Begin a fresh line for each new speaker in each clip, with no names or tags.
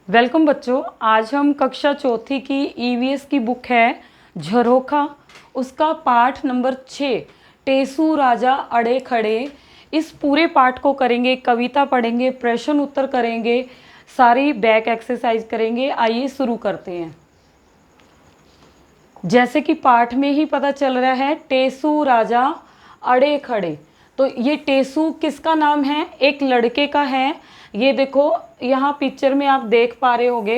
Welcome बच्चों। आज हम कक्षा चौथी की ईवीएस की बुक है झरोखा, उसका पाठ नंबर 6 टेसू राजा अड़े खड़े, इस पूरे पाठ को करेंगे। कविता पढ़ेंगे, प्रश्न उत्तर करेंगे, सारी बैक एक्सरसाइज करेंगे। आइए शुरू करते हैं। जैसे कि पाठ में ही पता चल रहा है, टेसू राजा अड़े खड़े। तो ये टेसू किसका नाम है? एक लड़के का है। ये देखो यहाँ पिक्चर में आप देख पा रहे होगे,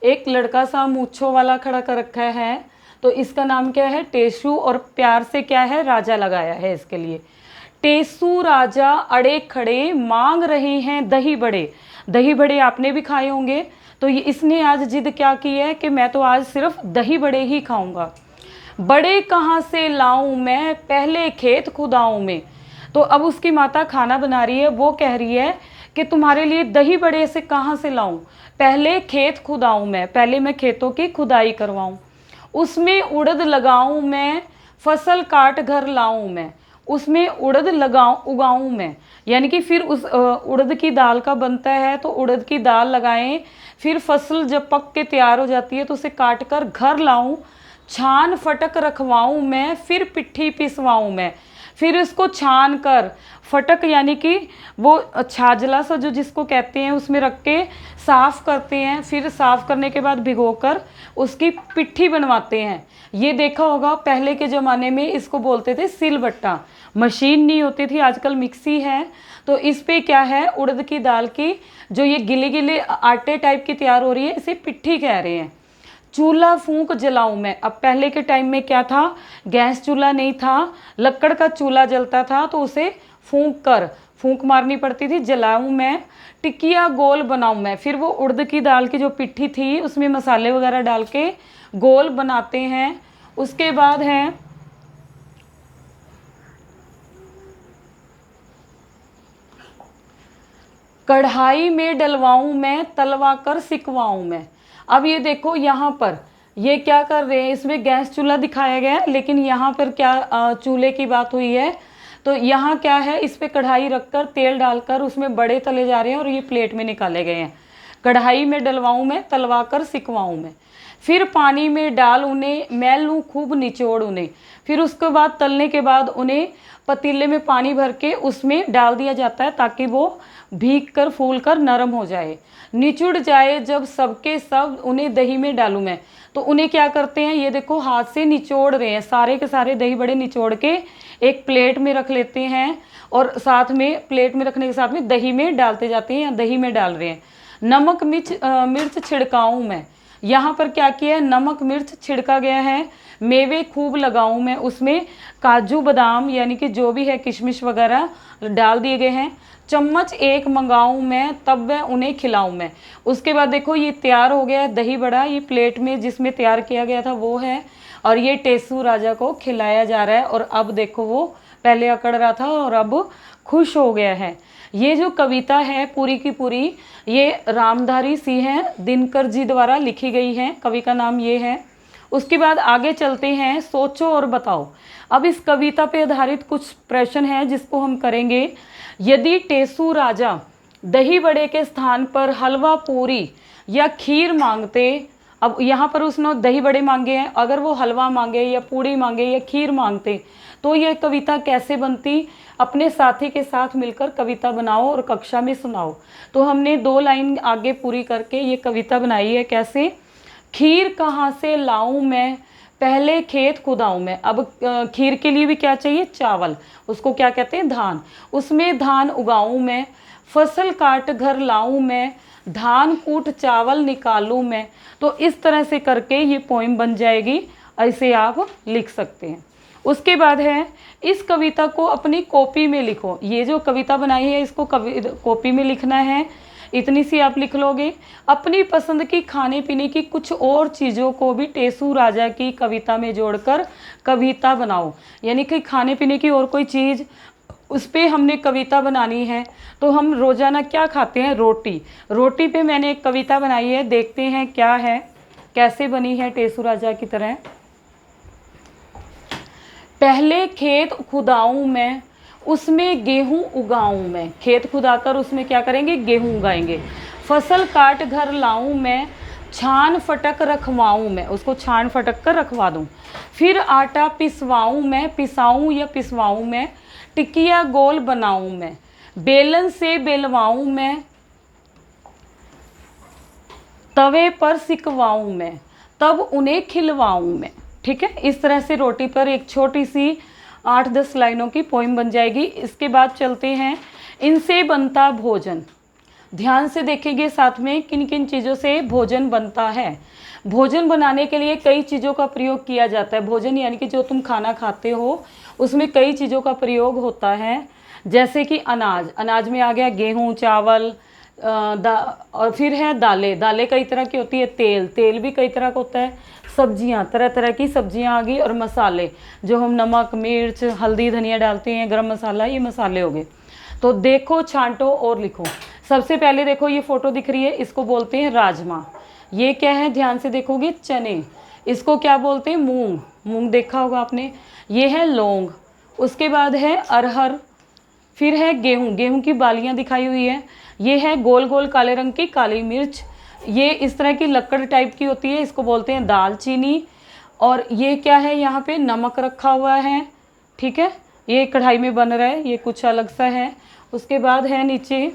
एक लड़का सा मूंछों वाला खड़ा कर रखा है। तो इसका नाम क्या है? टेसू। और प्यार से क्या है? राजा लगाया है इसके लिए। टेसू राजा अड़े खड़े, मांग रहे हैं दही बड़े। दही बड़े आपने भी खाए होंगे। तो ये इसने आज जिद क्या की है कि मैं तो आज सिर्फ दही बड़े ही खाऊंगा। बड़े कहाँ से लाऊं मैं, पहले खेत खुदाऊं में। तो अब उसकी माता खाना बना रही है, वो कह रही है कि तुम्हारे लिए दही बड़े से कहाँ से लाऊं, पहले खेत खुदाऊं मैं, पहले मैं खेतों की खुदाई करवाऊं, उसमें उड़द लगाऊं मैं, फसल काट घर लाऊं मैं। उसमें उड़द उगाऊं मैं, यानी कि फिर उस उड़द की दाल का बनता है, तो उड़द की दाल लगाएं। फिर फसल जब पक के तैयार हो जाती है तो उसे काट कर घर लाऊं, छान फटक रखवाऊं मैं, फिर पिट्ठी पिसवाऊं मैं। फिर इसको छान कर, फटक यानी कि वो छाजला सा जो जिसको कहते हैं, उसमें रख के साफ़ करते हैं। फिर साफ़ करने के बाद भिगोकर उसकी पिट्ठी बनवाते हैं। ये देखा होगा पहले के ज़माने में इसको बोलते थे सिलबट्टा। मशीन नहीं होती थी, आजकल मिक्सी है। तो इस पे क्या है, उड़द की दाल की जो ये गिले गिले आटे टाइप की तैयार हो रही है, इसे पिट्ठी कह रहे हैं। चूल्हा फूंक जलाऊं मैं। अब पहले के टाइम में क्या था, गैस चूल्हा नहीं था, लकड़ का चूल्हा जलता था, तो उसे फूंक मारनी पड़ती थी। जलाऊं मैं, टिकिया गोल बनाऊं मैं। फिर वो उड़द की दाल की जो पिट्ठी थी उसमें मसाले वगैरह डाल के गोल बनाते हैं। उसके बाद है कढ़ाई में डलवाऊं मैं, तलवा कर सिकवाऊं मैं। अब ये देखो यहाँ पर ये क्या कर रहे हैं, इसमें गैस चूल्हा दिखाया गया है, लेकिन यहाँ पर क्या चूल्हे की बात हुई है। तो यहाँ क्या है, इस पे कढ़ाई रखकर तेल डालकर उसमें बड़े तले जा रहे हैं और ये प्लेट में निकाले गए हैं। कढ़ाई में डलवाऊं मैं, तलवा कर सिकवाऊं मैं। फिर पानी में डाल उन्हें, मैल लूँ खूब निचोड़ उन्हें। फिर उसके बाद तलने के बाद उन्हें पतीले में पानी भर के उसमें डाल दिया जाता है, ताकि वो भीग कर फूल कर नरम हो जाए। निचुड़ जाए जब सबके सब, उन्हें दही में डालूं मैं। तो उन्हें क्या करते हैं, ये देखो हाथ से निचोड़ रहे हैं, सारे के सारे दही बड़े निचोड़ के एक प्लेट में रख लेते हैं, और साथ में प्लेट में रखने के साथ में दही में डालते जाते हैं, या दही में डाल रहे हैं। नमक मिर्च छिड़काऊं मैं। यहाँ पर क्या किया है, नमक मिर्च छिड़का गया है। मेवे खूब लगाऊं मैं, उसमें काजू बादाम यानी कि जो भी है किशमिश वगैरह डाल दिए गए हैं। चम्मच एक मंगाऊं मैं, तब वह उन्हें खिलाऊं मैं। उसके बाद देखो ये तैयार हो गया है दही बड़ा, ये प्लेट में जिसमें तैयार किया गया था वो है, और ये टेसू राजा को खिलाया जा रहा है। और अब देखो वो पहले अकड़ रहा था और अब खुश हो गया है। ये जो कविता है पूरी की पूरी, ये रामधारी सिंह दिनकर जी द्वारा लिखी गई है, कवि का नाम ये है। उसके बाद आगे चलते हैं, सोचो और बताओ। अब इस कविता पे आधारित कुछ प्रश्न हैं जिसको हम करेंगे। यदि टेसू राजा दही बड़े के स्थान पर हलवा पूरी या खीर मांगते, अब यहाँ पर उसने दही बड़े मांगे हैं, अगर वो हलवा मांगे या पूड़ी मांगे या खीर मांगते, तो ये कविता कैसे बनती? अपने साथी के साथ मिलकर कविता बनाओ और कक्षा में सुनाओ। तो हमने 2 लाइन आगे पूरी करके ये कविता बनाई है। कैसे? खीर कहाँ से लाऊं मैं, पहले खेत खुदाऊं मैं। अब खीर के लिए भी क्या चाहिए? चावल, उसको क्या कहते हैं? धान। उसमें धान उगाऊं मैं, फसल काट घर लाऊं मैं, धान कूट चावल निकालूं मैं। तो इस तरह से करके ये पोइम बन जाएगी, ऐसे आप लिख सकते हैं। उसके बाद है, इस कविता को अपनी कॉपी में लिखो। ये जो कविता बनाई है इसको कॉपी में लिखना है, इतनी सी आप लिख लोगे। अपनी पसंद की खाने पीने की कुछ और चीज़ों को भी टेसू राजा की कविता में जोड़कर कविता बनाओ, यानी कि खाने पीने की और कोई चीज़, उस पर हमने कविता बनानी है। तो हम रोज़ाना क्या खाते हैं? रोटी। रोटी पे मैंने एक कविता बनाई है, देखते हैं क्या है, कैसे बनी है टेसू राजा की तरह। पहले खेत खुदाऊं मैं, उसमें गेहूं उगाऊं मैं। खेत खुदाकर उसमें क्या करेंगे? गेहूं उगाएंगे। फसल काट घर लाऊं मैं, छान फटक रखवाऊं मैं, उसको छान फटक कर रखवा दूं। फिर आटा पिसवाऊं मैं, पिसाऊं या पिसवाऊं मैं, टिकिया गोल बनाऊं मैं, बेलन से बेलवाऊं मैं, तवे पर सिकवाऊं मैं, तब उन्हें खिलवाऊं मैं। ठीक है, इस तरह से रोटी पर एक छोटी सी 8-10 लाइनों की पोइम बन जाएगी। इसके बाद चलते हैं, इनसे बनता भोजन। ध्यान से देखेंगे साथ में किन किन चीज़ों से भोजन बनता है। भोजन बनाने के लिए कई चीज़ों का प्रयोग किया जाता है। भोजन यानी कि जो तुम खाना खाते हो उसमें कई चीज़ों का प्रयोग होता है, जैसे कि अनाज, अनाज में आ गया गेहूँ, चावल, और फिर है दालें, दालें कई तरह की होती है, तेल, तेल भी कई तरह का होता है, सब्जियां, तरह तरह की सब्जियां आ गई, और मसाले जो हम नमक, मिर्च, हल्दी, धनिया डालते हैं, गरम मसाला, ये मसाले हो गए। तो देखो, छांटो और लिखो। सबसे पहले देखो ये फोटो दिख रही है, इसको बोलते हैं राजमा। ये क्या है, ध्यान से देखोगे, चने। इसको क्या बोलते हैं, मूंग, मूंग देखा होगा आपने। ये है लौंग। उसके बाद है अरहर। फिर है गेहूं, गेहूं की बालियां दिखाई हुई है। ये है गोल गोल काले रंग की काली मिर्च, ये इस तरह की लक्कड़ टाइप की होती है, इसको बोलते हैं दालचीनी। और ये क्या है, यहाँ पे नमक रखा हुआ है। ठीक है, ये कढ़ाई में बन रहा है, ये कुछ अलग सा है। उसके बाद है नीचे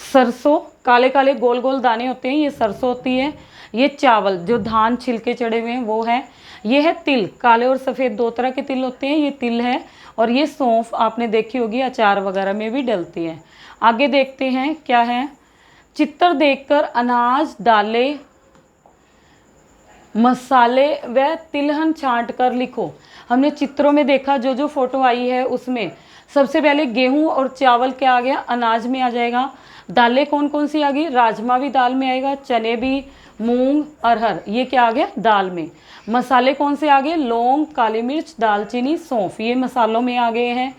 सरसों, काले काले गोल गोल दाने होते हैं, ये सरसों होती है। ये चावल, जो धान छिलके चढ़े हुए हैं, वो है। ये है तिल, काले और सफ़ेद दो तरह के तिल होते हैं, ये तिल है। और ये सौंफ आपने देखी होगी, अचार वगैरह में भी डलती है। आगे देखते हैं क्या है, चित्र देखकर अनाज, दालें, मसाले व तिलहन छांट कर लिखो। हमने चित्रों में देखा, जो जो फोटो आई है उसमें सबसे पहले गेहूं और चावल क्या आ गया, अनाज में आ जाएगा। दालें कौन कौन सी आ गई, राजमा भी दाल में आएगा, चने भी, मूंग, अरहर, ये क्या आ गया, दाल में। मसाले कौन से आ गए, लौंग, काली मिर्च, दालचीनी, सौंफ, ये मसालों में आ गए हैं।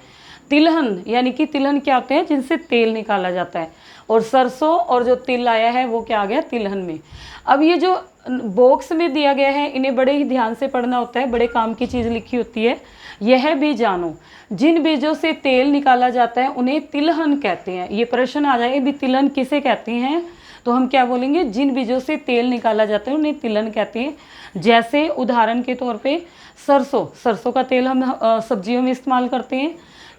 तिलहन, यानी कि तिलहन क्या होते हैं, जिनसे तेल निकाला जाता है। और सरसों और जो तिल आया है वो क्या आ गया, तिलहन में। अब ये जो बॉक्स में दिया गया है, इन्हें बड़े ही ध्यान से पढ़ना होता है, बड़े काम की चीज़ लिखी होती है। यह भी जानो, जिन बीजों से तेल निकाला जाता है उन्हें तिलहन कहते हैं। ये प्रश्न आ जाए भी तिलहन किसे कहते हैं, तो हम क्या बोलेंगे, जिन बीजों से तेल निकाला जाता है उन्हें तिलहन कहते हैं। जैसे उदाहरण के तौर पे सरसों, सरसों का तेल हम सब्जियों में इस्तेमाल करते हैं।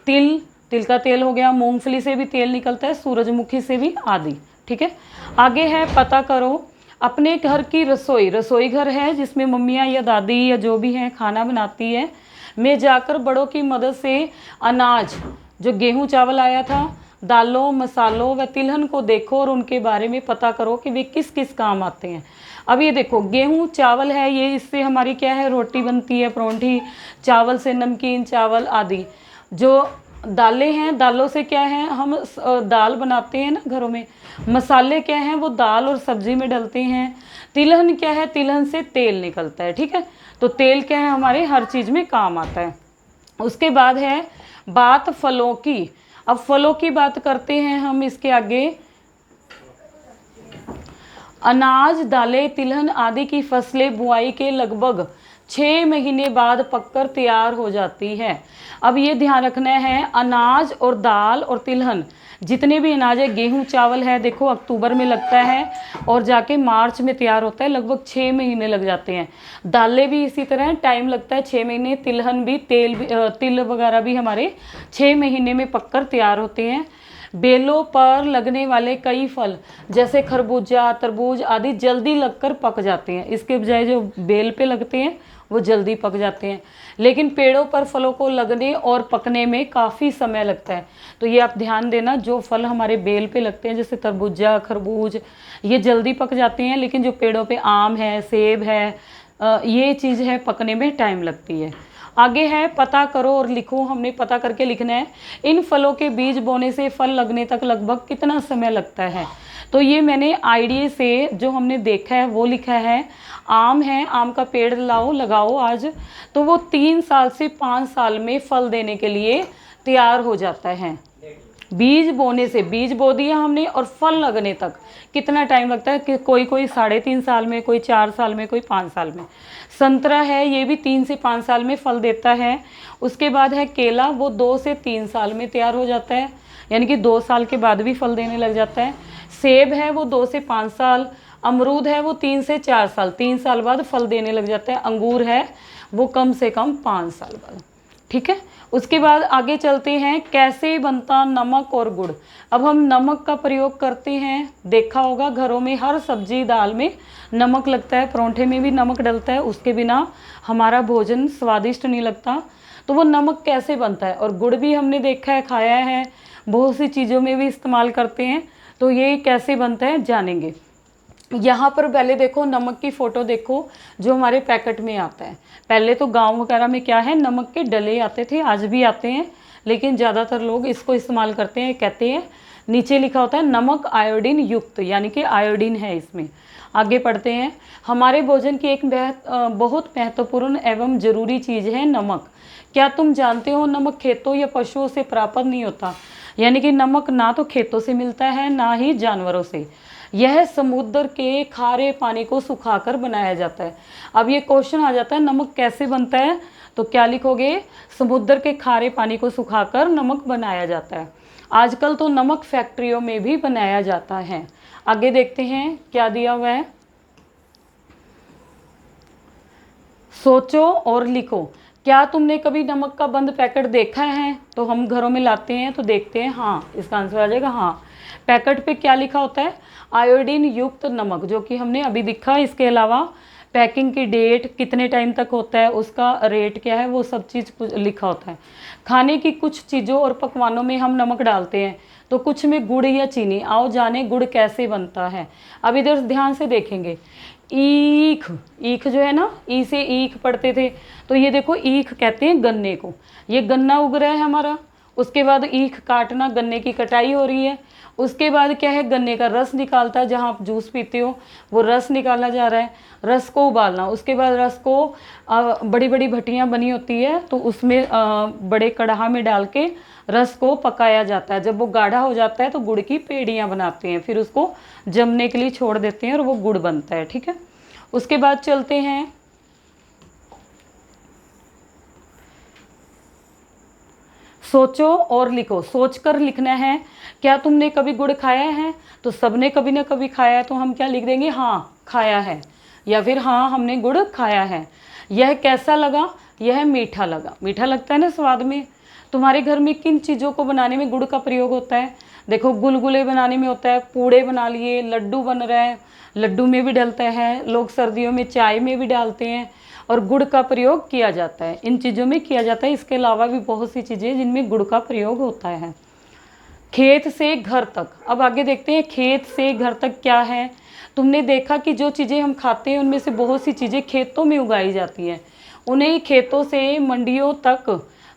तिल, तिल का तेल हो गया। मूंगफली से भी तेल निकलता है, सूरजमुखी से भी, आदि। ठीक है, आगे है, पता करो अपने घर की रसोई। रसोई घर है जिसमें मम्मियाँ या दादी या जो भी है खाना बनाती है। में जाकर बड़ों की मदद से अनाज, जो गेहूं चावल आया था, दालों, मसालों व तिलहन को देखो और उनके बारे में पता करो कि वे किस किस काम आते हैं। अब ये देखो, गेहूं चावल है, ये इससे हमारी क्या है, रोटी बनती है, परोंठी, चावल से नमकीन चावल आदि। जो दालें हैं, दालों से क्या है, हम दाल बनाते हैं ना घरों में। मसाले क्या हैं, वो दाल और सब्जी में डलते हैं। तिलहन क्या है, तिलहन से तेल निकलता है। ठीक है, तो तेल क्या है, हमारे हर चीज़ में काम आता है। उसके बाद है बात फलों की। अब फलों की बात करते हैं हम इसके आगे। अनाज, दालें, तिलहन आदि की फसलें बुआई के लगभग 6 महीने बाद पककर तैयार हो जाती है। अब ये ध्यान रखना है, अनाज और दाल और तिलहन, जितने भी अनाज है, गेहूं चावल है, देखो अक्टूबर में लगता है और जाके मार्च में तैयार होता है, लगभग 6 महीने लग जाते हैं। दालें भी इसी तरह टाइम लगता है, 6 महीने। तिलहन भी, तेल भी, तिल वगैरह भी हमारे 6 महीने में पककर तैयार होते हैं। बेलों पर लगने वाले कई फल, जैसे खरबूजा, तरबूज आदि जल्दी लगकर पक जाते हैं। इसके बजाय जो बेल पे लगते हैं वो जल्दी पक जाते हैं, लेकिन पेड़ों पर फलों को लगने और पकने में काफ़ी समय लगता है। तो ये आप ध्यान देना, जो फल हमारे बेल पे लगते हैं जैसे तरबूजा, खरबूज, ये जल्दी पक जाते हैं, लेकिन जो पेड़ों पे आम है, सेब है, ये चीज़ है, पकने में टाइम लगती है। आगे है, पता करो और लिखो। हमने पता करके लिखना है, इन फलों के बीज बोने से फल लगने तक लगभग कितना समय लगता है। तो ये मैंने आइडिया से जो हमने देखा है वो लिखा है। आम है, आम का पेड़ लाओ, लगाओ आज, तो वो 3 साल से 5 साल में फल देने के लिए तैयार हो जाता है। बीज बोने से, बीज बो दिया हमने, और फल लगने तक कितना टाइम लगता है, कि कोई 3.5 साल में, कोई 4 साल में, कोई 5 साल में। संतरा है, ये भी 3 से 5 साल में फल देता है। उसके बाद है केला, वो 2 से 3 साल में तैयार हो जाता है। यानी कि 2 साल के बाद भी फल देने लग जाता है। सेब है वो 2 से 5 साल, अमरूद है वो 3 से 4 साल, 3 साल बाद फल देने लग जाता है। अंगूर है वो कम से कम 5 साल बाद। ठीक है, उसके बाद आगे चलते हैं, कैसे बनता नमक और गुड़। अब हम नमक का प्रयोग करते हैं, देखा होगा घरों में हर सब्जी दाल में नमक लगता है, परोंठे में भी नमक डलता है, उसके बिना हमारा भोजन स्वादिष्ट नहीं लगता। तो वो नमक कैसे बनता है, और गुड़ भी हमने देखा है, खाया है, बहुत सी चीज़ों में भी इस्तेमाल करते हैं। तो ये कैसे बनता है जानेंगे। यहाँ पर पहले देखो नमक की फ़ोटो देखो जो हमारे पैकेट में आता है। पहले तो गांव वगैरह में क्या है, नमक के डले आते थे, आज भी आते हैं, लेकिन ज़्यादातर लोग इसको इस्तेमाल करते हैं। कहते हैं नीचे लिखा होता है नमक आयोडीन युक्त, यानी कि आयोडीन है इसमें। आगे पढ़ते हैं, हमारे भोजन की एक बहुत महत्वपूर्ण एवं ज़रूरी चीज़ है नमक। क्या तुम जानते हो नमक खेतों या पशुओं से प्राप्त नहीं होता। यानी कि नमक ना तो खेतों से मिलता है ना ही जानवरों से, यह समुद्र के खारे पानी को सुखाकर बनाया जाता है। अब ये क्वेश्चन आ जाता है नमक कैसे बनता है, तो क्या लिखोगे, समुद्र के खारे पानी को सुखाकर नमक बनाया जाता है। आजकल तो नमक फैक्ट्रियों में भी बनाया जाता है। आगे देखते हैं क्या दिया हुआ है, सोचो और लिखो। क्या तुमने कभी नमक का बंद पैकेट देखा है। तो हम घरों में लाते हैं तो देखते हैं, हाँ इसका आंसर आ जाएगा हाँ। पैकेट पे क्या लिखा होता है, आयोडीन युक्त नमक, जो कि हमने अभी दिखा। इसके अलावा पैकिंग की डेट, कितने टाइम तक होता है, उसका रेट क्या है, वो सब चीज़ लिखा होता है। खाने की कुछ चीज़ों और पकवानों में हम नमक डालते हैं, तो कुछ में गुड़ या चीनी। आओ जाने गुड़ कैसे बनता है। अब इधर ध्यान से देखेंगे, ईख, ईख जो है ना, ई से ईख पढ़ते थे, तो ये देखो ईख कहते हैं गन्ने को। ये गन्ना उग रहा है हमारा, उसके बाद ईख काटना, गन्ने की कटाई हो रही है। उसके बाद क्या है, गन्ने का रस निकालता है, जहाँ आप जूस पीते हो वो रस निकाला जा रहा है, रस को उबालना। उसके बाद रस को बड़ी बड़ी भट्टियाँ बनी होती है, तो उसमें बड़े कढ़ा में डाल के रस को पकाया जाता है। जब वो गाढ़ा हो जाता है तो गुड़ की पेड़ियाँ बनाते हैं, फिर उसको जमने के लिए छोड़ देते हैं और वो गुड़ बनता है। ठीक है, उसके बाद चलते हैं, सोचो और लिखो। सोचकर लिखना है, क्या तुमने कभी गुड़ खाया है। तो सबने कभी ना कभी खाया है, तो हम क्या लिख देंगे, हाँ खाया है, या फिर हाँ हमने गुड़ खाया है। यह कैसा लगा, यह मीठा लगा। मीठा लगता है ना स्वाद में। तुम्हारे घर में किन चीज़ों को बनाने में गुड़ का प्रयोग होता है। देखो गुलगुले बनाने में होता है, पूड़े बना लिए, लड्डू बन रहा है, लड्डू में भी डलता है, लोग सर्दियों में चाय में भी डालते हैं, और गुड़ का प्रयोग किया जाता है, इन चीज़ों में किया जाता है। इसके अलावा भी बहुत सी चीज़ें जिनमें गुड़ का प्रयोग होता है। खेत से घर तक, अब आगे देखते हैं खेत से घर तक क्या है। तुमने देखा कि जो चीज़ें हम खाते हैं उनमें से बहुत सी चीज़ें खेतों में उगाई जाती हैं, उन्हें खेतों से मंडियों तक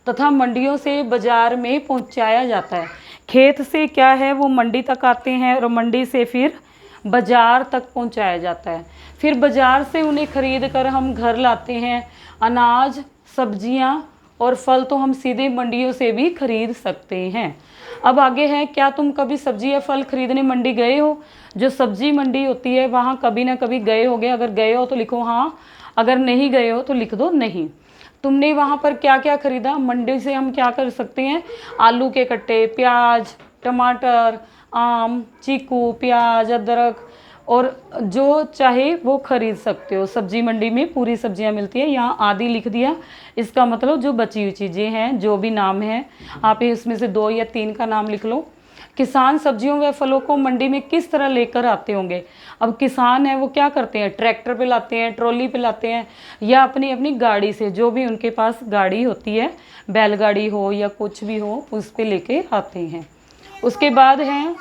तथा मंडियों से बाजार में पहुंचाया जाता है। खेत से क्या है, वो मंडी तक आते हैं और मंडी से फिर बाजार तक पहुंचाया जाता है। फिर बाजार से उन्हें खरीद कर हम घर लाते हैं। अनाज, सब्जियां और फल तो हम सीधे मंडियों से भी खरीद सकते हैं। अब आगे है, क्या तुम कभी सब्जी या फल खरीदने मंडी गए हो। जो सब्जी मंडी होती है वहाँ कभी ना कभी गए होगे, अगर गए हो तो लिखो हाँ, अगर नहीं गए हो तो लिख दो नहीं। तुमने वहाँ पर क्या क्या खरीदा। मंडी से हम क्या कर सकते हैं, आलू के कट्टे, प्याज, टमाटर, आम, चीकू, प्याज, अदरक और जो चाहे वो खरीद सकते हो। सब्जी मंडी में पूरी सब्जियां मिलती है। यहाँ आदि लिख दिया, इसका मतलब जो बची हुई चीज़ें हैं, जो भी नाम है, आप इसमें से 2 या 3 का नाम लिख लो। किसान सब्जियों व फलों को मंडी में किस तरह लेकर आते होंगे। अब किसान है वो क्या करते हैं, ट्रैक्टर पे लाते हैं, ट्रॉली पे लाते हैं, या अपनी अपनी गाड़ी से, जो भी उनके पास गाड़ी होती है, बैलगाड़ी हो या कुछ भी हो, उस पे लेके आते हैं। उसके बाद है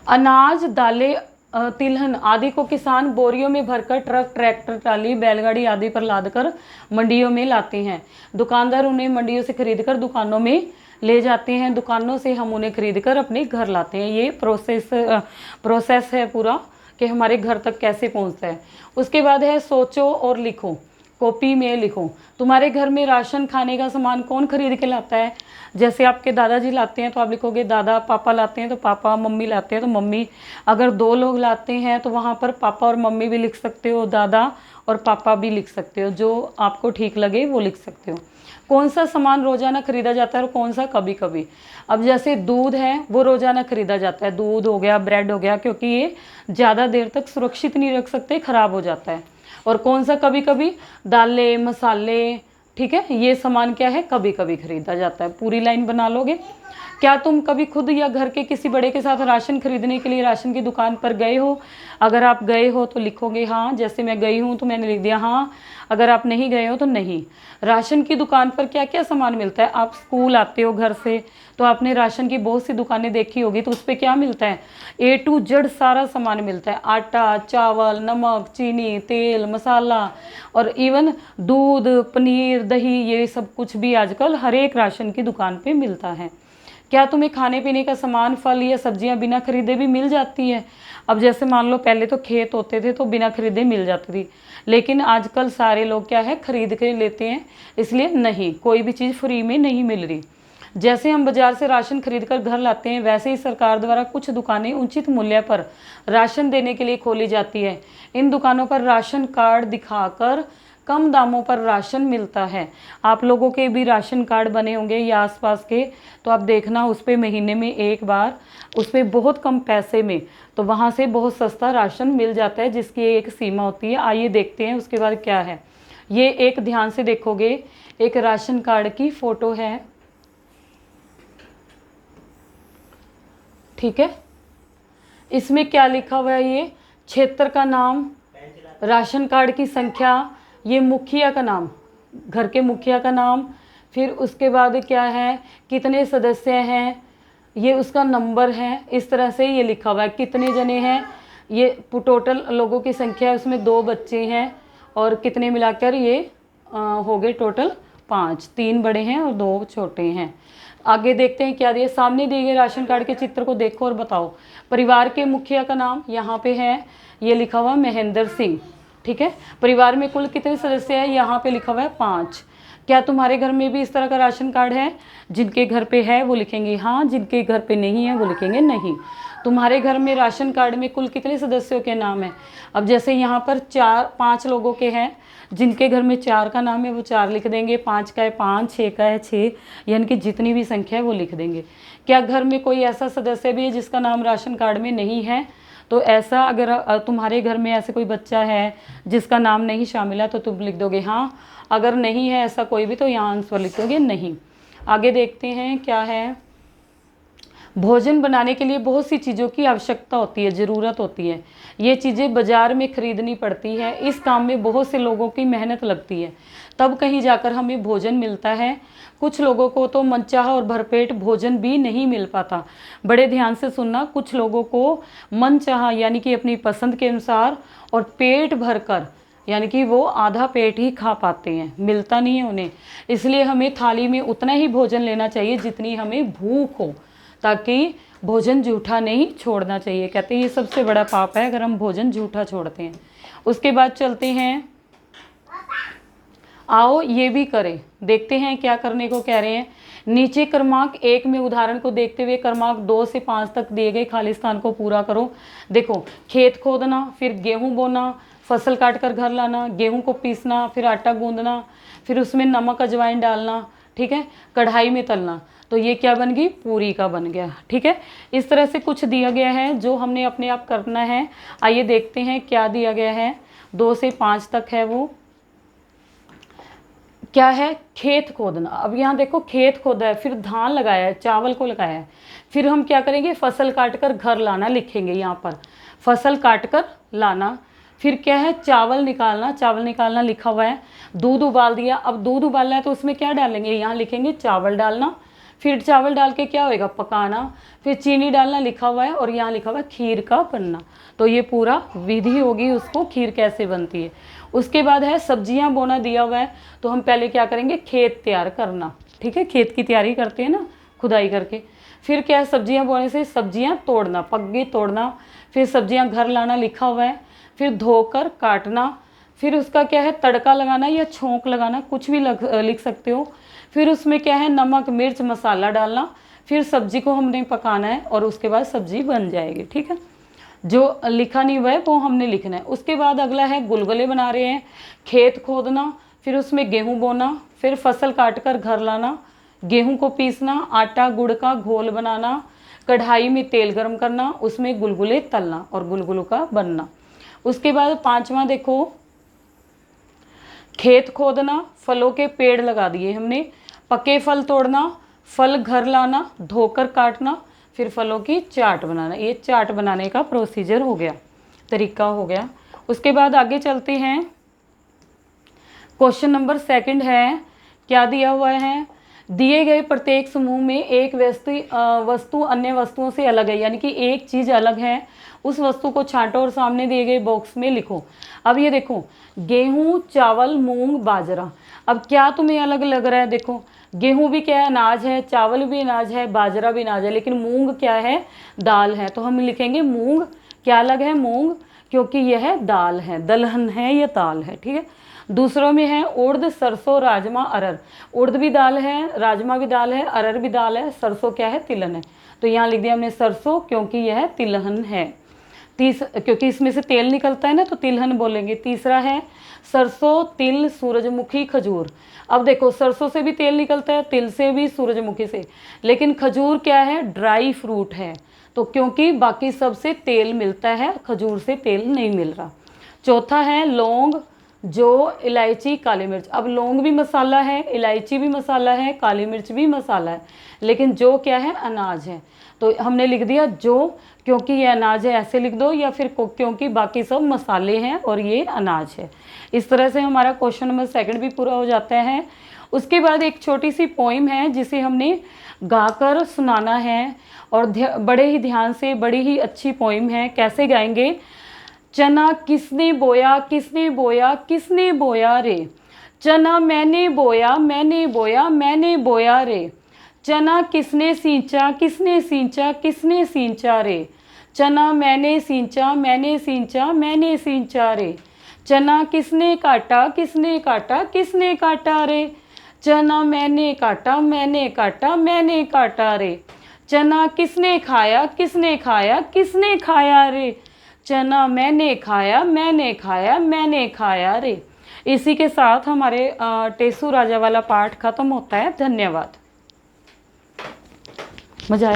अनाज, दालें, तिलहन आदि को किसान बोरियों में भरकर ट्रक, ट्रैक्टर, ट्राली, बैलगाड़ी आदि पर लादकर मंडियों में लाते हैं। दुकानदार उन्हें मंडियों से खरीदकर दुकानों में ले जाते हैं, दुकानों से हम उन्हें खरीदकर अपने घर लाते हैं। ये प्रोसेस है पूरा कि हमारे घर तक कैसे पहुंचता है। उसके बाद है सोचो और लिखो। कॉपी में लिखो, तुम्हारे घर में राशन खाने का सामान कौन खरीद के लाता है। जैसे आपके दादाजी लाते हैं तो आप लिखोगे दादा, पापा लाते हैं तो पापा, मम्मी लाते हैं तो मम्मी। अगर 2 लोग लाते हैं तो वहाँ पर पापा और मम्मी भी लिख सकते हो, दादा और पापा भी लिख सकते हो, जो आपको ठीक लगे वो लिख सकते हो। कौन सा सामान रोज़ाना खरीदा जाता है और कौन सा कभी कभी। अब जैसे दूध है वो रोज़ाना खरीदा जाता है, दूध हो गया, ब्रेड हो गया, क्योंकि ये ज़्यादा देर तक सुरक्षित नहीं रख सकते, ख़राब हो जाता है। और कौन सा कभी कभी, दालें, मसाले, ठीक है, ये सामान क्या है, कभी कभी खरीदा जाता है। पूरी लाइन बना लोगे। क्या तुम कभी खुद या घर के किसी बड़े के साथ राशन खरीदने के लिए राशन की दुकान पर गए हो? अगर आप गए हो तो लिखोगे हाँ, जैसे मैं गई हूँ तो मैंने लिख दिया हाँ। अगर आप नहीं गए हो तो नहीं। राशन की दुकान पर क्या क्या सामान मिलता है? आप स्कूल आते हो घर से तो आपने राशन की बहुत सी दुकानें देखी होगी, तो उस पर क्या मिलता है? A to Z सारा सामान मिलता है। आटा, चावल, नमक, चीनी, तेल, मसाला और इवन दूध, पनीर, दही, ये सब कुछ भी आजकल हर एक राशन की दुकान पे मिलता है। क्या तुम्हें खाने पीने का सामान, फल या सब्जियां बिना खरीदे भी मिल जाती है? अब जैसे मान लो पहले तो खेत होते थे तो बिना खरीदे मिल जाती थी, लेकिन आजकल सारे लोग क्या है, खरीद के लेते हैं, इसलिए नहीं, कोई भी चीज़ फ्री में नहीं मिल रही। जैसे हम बाजार से राशन खरीद कर घर लाते हैं, वैसे ही सरकार द्वारा कुछ दुकानें उचित मूल्य पर राशन देने के लिए खोली जाती है। इन दुकानों पर राशन कार्ड दिखाकर कम दामों पर राशन मिलता है। आप लोगों के भी राशन कार्ड बने होंगे या आसपास के, तो आप देखना उस पर महीने में एक बार उस पर बहुत कम पैसे में, तो वहाँ से बहुत सस्ता राशन मिल जाता है, जिसकी एक सीमा होती है। आइए देखते हैं उसके बाद क्या है। ये एक ध्यान से देखोगे, एक राशन कार्ड की फ़ोटो है, ठीक है। इसमें क्या लिखा हुआ है? ये क्षेत्र का नाम, राशन कार्ड की संख्या, ये मुखिया का नाम, घर के मुखिया का नाम, फिर उसके बाद क्या है, कितने सदस्य हैं, ये उसका नंबर है। इस तरह से ये लिखा हुआ है। कितने जने हैं, ये टोटल लोगों की संख्या है, उसमें 2 बच्चे हैं और कितने मिलाकर ये हो गए टोटल 5, 3 बड़े हैं और 2 छोटे हैं। आगे देखते हैं क्या दिए। सामने दिए गए राशन कार्ड के चित्र को देखो और बताओ। परिवार के मुखिया का नाम यहाँ पे है, ये लिखा हुआ महेंद्र सिंह, ठीक है। परिवार में कुल कितने सदस्य हैं, यहाँ पे लिखा हुआ है 5। क्या तुम्हारे घर में भी इस तरह का राशन कार्ड है? जिनके घर पे है वो लिखेंगे हाँ, जिनके घर पे नहीं है वो लिखेंगे नहीं। तुम्हारे घर में राशन कार्ड में कुल कितने सदस्यों के नाम है? अब जैसे यहाँ पर 5 लोगों के हैं, जिनके घर में 4 का नाम है वो 4 लिख देंगे, 5 का है 5, 6 का है 6, यानी कि जितनी भी संख्या है वो लिख देंगे। क्या घर में कोई ऐसा सदस्य भी है जिसका नाम राशन कार्ड में नहीं है? तो ऐसा अगर तुम्हारे घर में ऐसे कोई बच्चा है जिसका नाम नहीं शामिल है तो तुम लिख दोगे हाँ। अगर नहीं है ऐसा कोई भी तो यहाँ आंसर लिख दोगे नहीं। आगे देखते हैं क्या है। भोजन बनाने के लिए बहुत सी चीज़ों की आवश्यकता होती है, ज़रूरत होती है। ये चीज़ें बाज़ार में ख़रीदनी पड़ती है। इस काम में बहुत से लोगों की मेहनत लगती है, तब कहीं जाकर हमें भोजन मिलता है। कुछ लोगों को तो मनचाहा और भरपेट भोजन भी नहीं मिल पाता। बड़े ध्यान से सुनना, कुछ लोगों को मनचाहा यानी कि अपनी पसंद के अनुसार और पेट भरकर यानी कि वो आधा पेट ही खा पाते हैं, मिलता नहीं है उन्हें। इसलिए हमें थाली में उतना ही भोजन लेना चाहिए जितनी हमें भूख हो, ताकि भोजन जूठा नहीं छोड़ना चाहिए। कहते हैं ये सबसे बड़ा पाप है अगर हम भोजन जूठा छोड़ते हैं। उसके बाद चलते हैं, आओ ये भी करें, देखते हैं क्या करने को कह रहे हैं। नीचे क्रमांक 1 में उदाहरण को देखते हुए क्रमांक 2 से 5 तक दिए गए खाली स्थान को पूरा करो। देखो, खेत खोदना, फिर गेहूं बोना, फसल काट कर घर लाना, गेहूं को पीसना, फिर आटा गूंदना, फिर उसमें नमक अजवाइन डालना, ठीक है, कढ़ाई में तलना। तो ये क्या बन गई? पूरी का बन गया, ठीक है। इस तरह से कुछ दिया गया है जो हमने अपने आप करना है। आइए देखते हैं क्या दिया गया है। 2 से 5 तक है वो क्या है? खेत खोदना। अब यहाँ देखो खेत खोदा है, फिर धान लगाया है, चावल को लगाया है, फिर हम क्या करेंगे? फसल काट कर घर लाना लिखेंगे यहाँ पर, फसल काट कर लाना। फिर क्या है? चावल निकालना, चावल निकालना लिखा हुआ है। दूध उबाल दिया, अब दूध उबालना है तो उसमें क्या डालेंगे? यहाँ लिखेंगे चावल डालना। फिर चावल डाल के क्या होएगा? पकाना। फिर चीनी डालना लिखा हुआ है और यहाँ लिखा हुआ है खीर का बनना। तो ये पूरा विधि होगी उसको खीर कैसे बनती है। उसके बाद है सब्जियां बोना दिया हुआ है, तो हम पहले क्या करेंगे? खेत तैयार करना, ठीक है, खेत की तैयारी करते हैं ना खुदाई करके। फिर क्या है? सब्जियां बोने से सब्जियां तोड़ना, पग्गे तोड़ना, फिर सब्जियां घर लाना लिखा हुआ है, फिर धोकर काटना, फिर उसका क्या है? तड़का लगाना या छोंक लगाना, कुछ भी लिख सकते हो। फिर उसमें क्या है? नमक मिर्च मसाला डालना, फिर सब्जी को हमने पकाना है और उसके बाद सब्जी बन जाएगी, ठीक है। जो लिखा नहीं हुआ है वो हमने लिखना है। उसके बाद अगला है गुलगुले बना रहे हैं, खेत खोदना, फिर उसमें गेहूँ बोना, फिर फसल काट कर घर लाना, गेहूँ को पीसना, आटा गुड़ का घोल बनाना, कढ़ाई में तेल गरम करना, उसमें गुलगुले तलना और गुलगुलों का बनना। उसके बाद 5वां देखो, खेत खोदना, फलों के पेड़ लगा दिए हमने, पके फल तोड़ना, फल घर लाना, धोकर काटना, फिर फलों की चाट बनाना। ये चाट बनाने का प्रोसीजर हो गया, तरीका हो गया। उसके बाद आगे चलते हैं। क्वेश्चन नंबर 2 है, क्या दिया हुआ है, दिए गए प्रत्येक समूह में एक वस्तु अन्य वस्तुओं से अलग है, यानी कि एक चीज़ अलग है, उस वस्तु को छांटो और सामने दिए गए बॉक्स में लिखो। अब ये देखो, गेहूँ, चावल, मूंग, बाजरा। अब क्या तुम्हें अलग लग रहा है? देखो, गेहूँ भी क्या है, अनाज है, चावल भी अनाज है, बाजरा भी अनाज है, लेकिन मूंग क्या है, दाल है। तो हम लिखेंगे मूंग, क्या अलग है, मूंग, क्योंकि यह दाल है, दलहन है, यह दाल है, ठीक है। दूसरों में है उड़द, सरसों, राजमा, अरहर। उड़द भी दाल है, राजमा भी दाल है, अरहर भी दाल है, सरसों क्या है, तिलहन है। तो यहाँ लिख दिया हमने सरसों, क्योंकि यह तिलहन है। क्योंकि इसमें से तेल निकलता है ना, तो तिलहन बोलेंगे। तीसरा है सरसों, तिल, सूरजमुखी, खजूर। अब देखो, सरसों से भी तेल निकलता है, तिल से भी, सूरजमुखी से, लेकिन खजूर क्या है, ड्राई फ्रूट है, तो क्योंकि बाकी सब से तेल मिलता है, खजूर से तेल नहीं मिल रहा। चौथा है लौंग, जो, इलायची, काली मिर्च। अब लौंग भी मसाला है, इलायची भी मसाला है, काली मिर्च भी मसाला है, लेकिन जो क्या है, अनाज है। तो हमने लिख दिया जो, क्योंकि ये अनाज है, ऐसे लिख दो, या फिर क्योंकि बाकी सब मसाले हैं और ये अनाज है। इस तरह से हमारा क्वेश्चन नंबर 2 भी पूरा हो जाता है। उसके बाद एक छोटी सी पोइम है जिसे हमने गाकर सुनाना है, और बड़े ही ध्यान से, बड़ी ही अच्छी पोइम है। कैसे गाएंगे? चना किसने बोया, किसने बोया, किसने बोया रे, चना मैंने बोया, मैंने बोया, मैंने बोया रे, चना किसने सींचा, किसने सींचा, किसने सींचा रे, चना मैंने सींचा, मैंने सींचा, मैंने सींचा रे, चना किसने काटा, किसने काटा, किसने काटा रे, चना मैंने काटा, मैंने काटा, मैंने काटा रे, चना किसने खाया, किसने खाया, किसने खाया रे, चना मैंने खाया, मैंने खाया, मैंने खाया रे। इसी के साथ हमारे टेसू राजा वाला पाठ खत्म होता है। धन्यवाद। मजा आया।